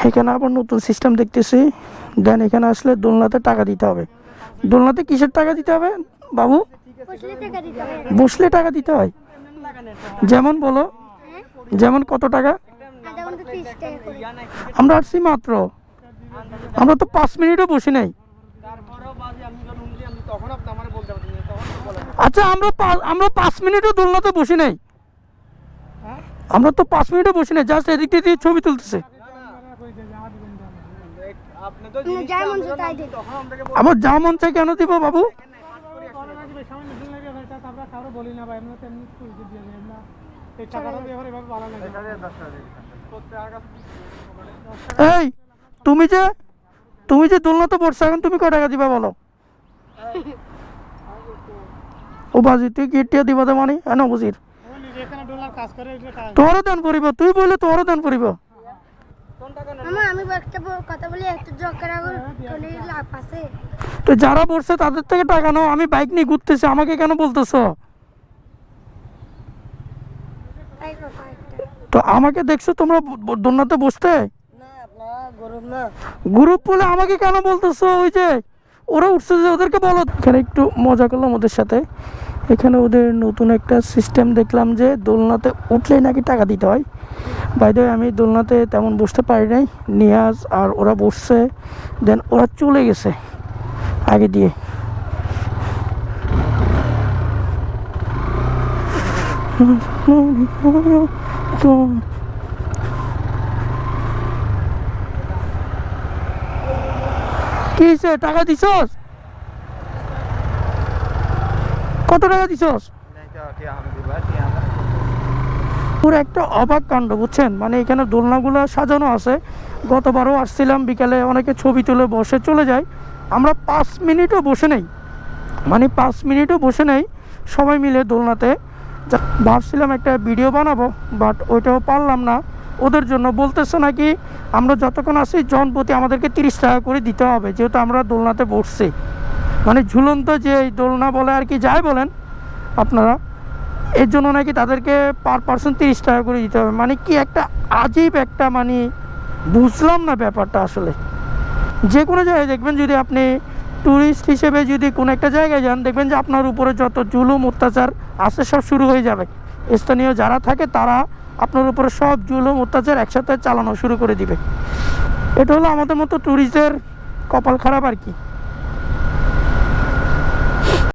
এখানে আবার নতুন সিস্টেম দেখতেছি। দেন এখানে আসলে দোলনাতে টাকা দিতে হবে। দোলনাতে কিসের টাকা দিতে হবে বাবু? বসলে টাকা দিতে হয়? যেমন বলো, যেমন কত টাকা? আমরা আসছি মাত্র, আমরা তো 5 মিনিটও বসি নাই। আচ্ছা আমরা 5 মিনিটও দোলনাতে বসি নাই। আমরা তো 5 মিনিটও বসি নাই, জাস্ট এদিক দিয়ে ছবি তুলতেছে। আমার যা মন চাই কেন দিব বাবু? এই তুমি যে দোলনাতে পড়ছো, এখন তুমি কয় টাকা দিবা বলো? ও বাজি তুই গিয়ে দিবা তো মানে না বুঝির তোরও দান করিব, তুই বলে তোরও দান করিব। তো যারা পড়ছে তাদের থেকে টাকা নাও, আমি বাইক নিয়ে ঘুরতেছি, আমাকে কেন বলতেছো? তো আমাকে দেখছো তোমরা দোলনাতে বসতে? গ্রুপ বলে আমাকে কেন বলতেছো? ওই যে ওরা উঠছে যে ওদেরকে বলো। এখানে একটু মজা করলাম ওদের সাথে। এখানে ওদের নতুন একটা সিস্টেম দেখলাম যে দোলনাতে উঠলেই নাকি টাকা দিতে হয়। বাই দ্য ওয়ে আমি দোলনাতে তেমন বসতে পারি নাই, নিয়াজ আর ওরা বসছে, দেন ওরা চলে গেছে আগে দিয়ে। তো কি হয়েছে, টাকা দিছস? কত টাকা দিছস? পুরো একটা অবাক কাণ্ড বুঝছেন, মানে এখানে দোলনাগুলো সাজানো আছে। গতবারও আসছিলাম বিকালে, অনেকে ছবি তুলে বসে চলে যায়, আমরা 5 মিনিটও বসে নেই, মানে 5 মিনিটও বসে নেই সবাই মিলে দোলনাতে। ভাবছিলাম একটা ভিডিও বানাবো, বাট ওইটাও পারলাম না। ওদের জন্য বলতেছে নাকি আমরা যতক্ষণ আসি জনপ্রতি আমাদেরকে 30 টাকা করে দিতে হবে, যেহেতু আমরা দোলনাতে বসছি। মানে ঝুলন্ত যে এই দোলনা বলে আর কি যাই বলেন আপনারা, এর জন্য নাকি তাদেরকে পার পার্সন 30 টাকা করে দিতে হবে। মানে কি একটা আজীব একটা, মানে বুঝলাম না ব্যাপারটা আসলে। যে কোনো জায়গায় দেখবেন, যদি আপনি ট্যুরিস্ট হিসেবে যদি কোনো একটা জায়গায় যান, দেখবেন যে আপনার উপরে যত জুলুম অত্যাচার আছে সব শুরু হয়ে যাবে। স্থানীয় যারা থাকে তারা আপনার উপরে সব জুলুম অত্যাচার একসাথে চালানো শুরু করে দিবে। এটা হলো আমাদের মতো ট্যুরিস্টদের কপাল খারাপ আর কি।